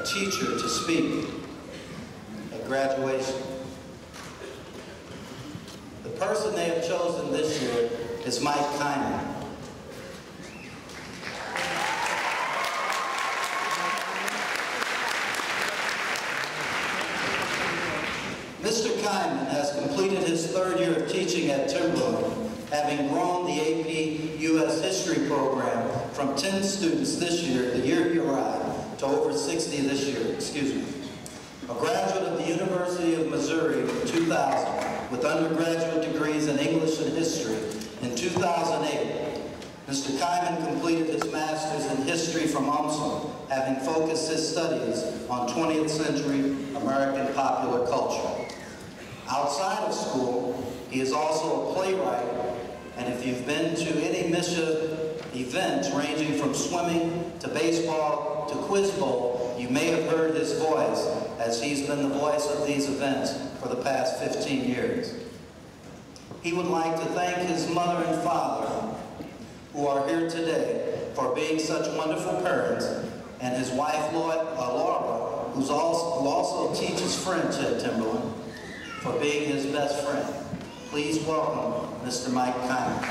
teacher to speak at graduation. The person they have chosen this year is Mike Kaiman. Mr. Kaiman has completed his third year of teaching at Timberland, having grown the AP U.S. History program from 10 students this year, the year he arrived, to over 60 this year, A graduate of the University of Missouri in 2000, with undergraduate degrees in English and History. In 2008, Mr. Kaiman completed his master's in history from UMSL, having focused his studies on 20th century American popular culture. Outside of school, he is also a playwright, and if you've been to any MISHA events ranging from swimming to baseball to Quiz Bowl, you may have heard his voice, as he's been the voice of these events for the past 15 years. He would like to thank his mother and father, who are here today, for being such wonderful parents, and his wife, Laura, who also teaches French at Timberland, for being his best friend. Please welcome Mr. Mike Kaiman.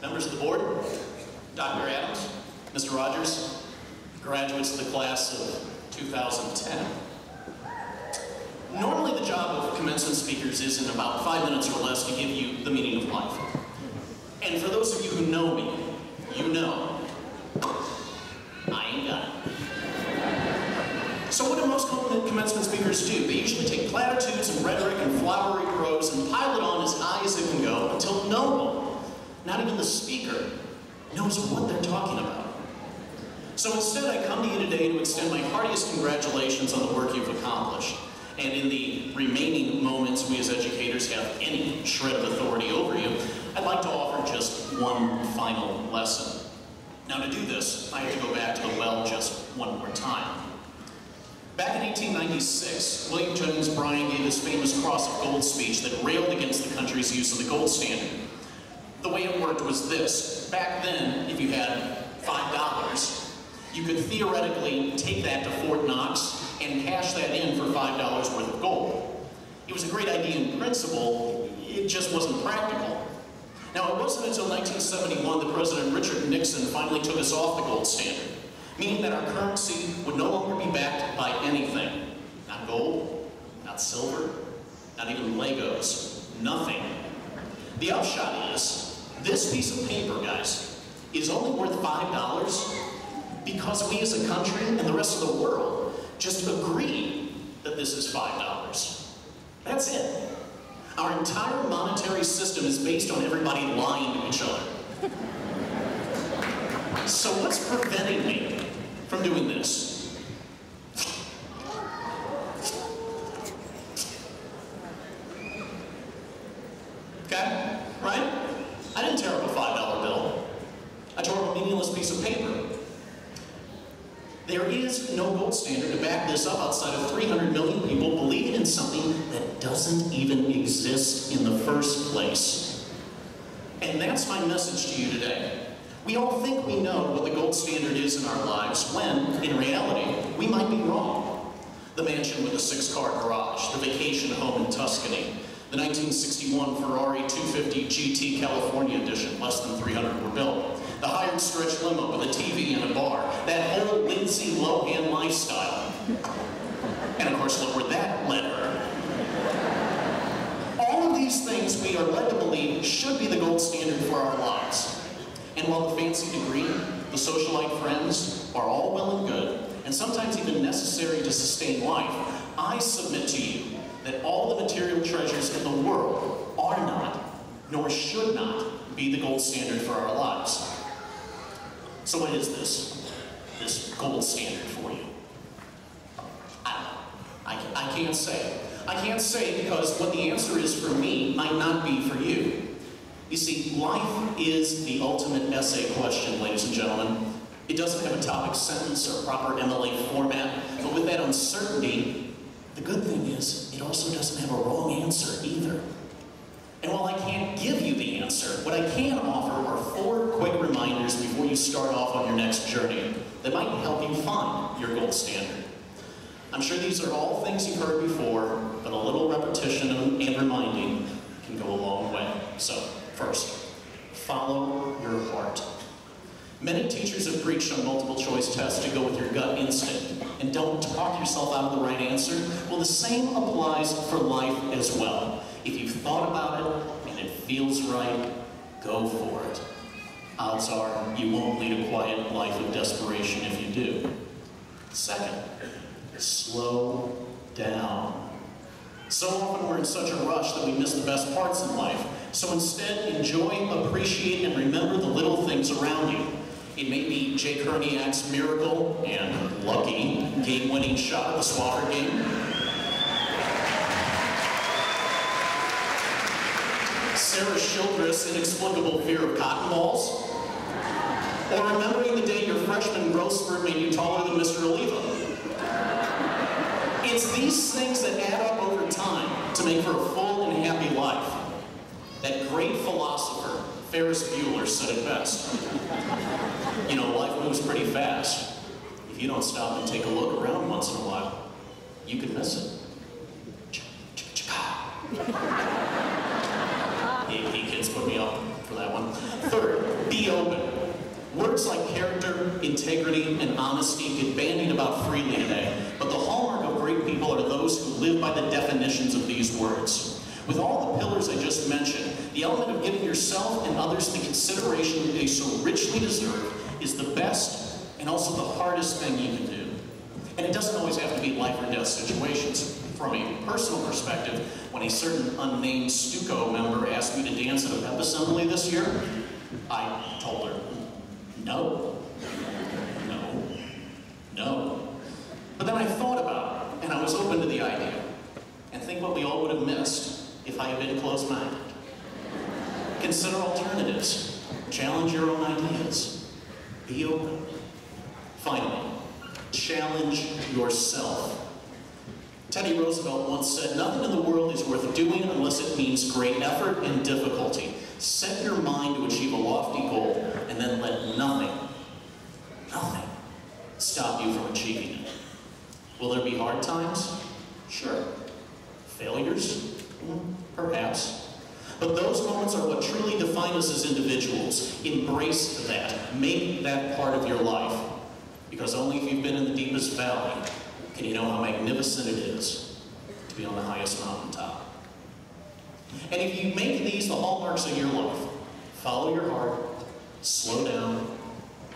Members of the board, Dr. Adams, Mr. Rogers, graduates of the class of 2010. Normally the job of commencement speakers is in about 5 minutes or less to give you the meaning of life. And for those of you who know me, you know I ain't got it. So what do most commencement speakers do? They usually take platitudes and rhetoric and flowery prose and pile it on as high as it can go until no one, not even the speaker, knows what they're talking about. So instead I come to you today to extend my heartiest congratulations on the work you've accomplished. And in the remaining moments we as educators have any shred of authority over you, I'd like to offer just one final lesson. Now to do this, I have to go back to the well just one more time. Back in 1896, William Jennings Bryan gave his famous Cross of Gold speech that railed against the country's use of the gold standard. The way it worked was this. Back then, if you had $5, you could theoretically take that to Fort Knox and cash that in for $5 worth of gold. It was a great idea in principle, it just wasn't practical. Now, it wasn't until 1971 that President Richard Nixon finally took us off the gold standard, meaning that our currency would no longer be backed by anything. Not gold, not silver, not even Legos, nothing. The upshot is, this piece of paper, guys, is only worth $5 because we as a country and the rest of the world just agree that this is $5. That's it. Our entire monetary system is based on everybody lying to each other. So what's preventing me from doing this? Okay, right? I didn't tear up a $5 bill. I tore up a meaningless piece of paper. There is no gold standard to back this up outside of 300 million people believing in something that doesn't even exist in the first place. And that's my message to you today. We all think we know what the gold standard is in our lives when, in reality, we might be wrong. The mansion with the 6-car garage, the vacation home in Tuscany, the 1961 Ferrari 250 GT California edition, less than 300 were built. The hired stretch limo with a TV and a bar, that whole Lindsay Lohan lifestyle. And of course, look where that led her. All of these things we are led to believe should be the gold standard for our lives. And while the fancy degree, the socialite friends are all well and good, and sometimes even necessary to sustain life, I submit to you that all the material treasures in the world are not, nor should not, be the gold standard for our lives. So what is this gold standard for you? I don't know. I can't say. I can't say because what the answer is for me might not be for you. You see, life is the ultimate essay question, ladies and gentlemen. It doesn't have a topic sentence or proper MLA format, but with that uncertainty, the good thing is it also doesn't have a wrong answer either. And while I can't give you the answer, what I can offer are 4 quick reminders before you start off on your next journey that might help you find your gold standard. I'm sure these are all things you've heard before, but a little repetition and reminding can go a long way. So, first, follow your heart. Many teachers have preached on multiple choice tests to go with your gut instinct and don't talk yourself out of the right answer. Well, the same applies for life as well. If you've thought about it and it feels right, go for it. Odds are you won't lead a quiet life of desperation if you do. Second, slow down. So often we're in such a rush that we miss the best parts in life. So instead, enjoy, appreciate, and remember the little things around you. It may be Jay Kerniak's miracle and lucky game-winning shot at the Swafford game. Sarah Childress' inexplicable fear of cotton balls. Or remembering the day your freshman growth spurt made you taller than Mr. Oliva. It's these things that add up over time to make for a full and happy life. That great philosopher, Ferris Bueller, said it best. You know, life moves pretty fast. If you don't stop and take a look around once in a while, you could miss it. AP kids put me up for that one. Third, be open. Words like character, integrity, and honesty get bandied about freely today, but the hallmark of great people are those who live by the definitions of these words. With all the pillars I just mentioned, the element of giving yourself and others the consideration that they so richly deserve is the best and also the hardest thing you can do. And it doesn't always have to be life or death situations. From a personal perspective, when a certain unnamed Stuco member asked me to dance at a pep assembly this year, I told her, no, no, no. But then I thought about it, and I was open to the idea. And think what we all would have missed if I had been closed-minded. Consider alternatives. Challenge your own ideas. Be open. Finally, challenge yourself. Teddy Roosevelt once said, "Nothing in the world is worth doing unless it means great effort and difficulty. Set your mind to achieve a lofty goal, and then let nothing stop you from achieving it." Will there be hard times? Sure. Failures? Perhaps. But those moments are what truly define us as individuals. Embrace that. Make that part of your life. Because only if you've been in the deepest valley can you know how magnificent it is to be on the highest mountaintop. And if you make these the hallmarks of your life, follow your heart, slow down,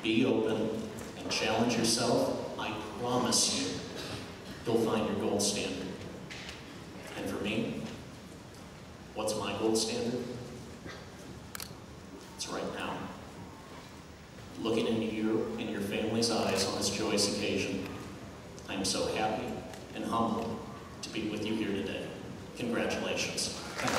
be open, and challenge yourself, I promise you, you'll find your gold standard. And for me, what's my gold standard? It's right now. Looking into you and your family's eyes on this joyous occasion, I am so happy and humbled to be with you here today. Congratulations. Thank you.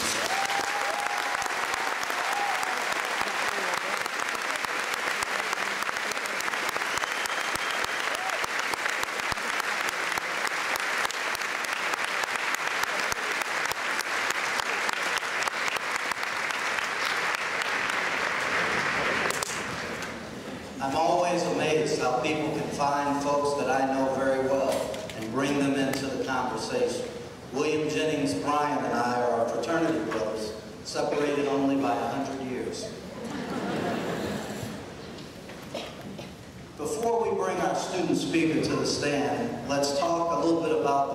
I'm always amazed how people can find folks that I know very well and bring them into the conversation. William Jennings Bryan and I are fraternity brothers, separated only by 100 years. Before we bring our student speaker to the stand, let's talk a little bit about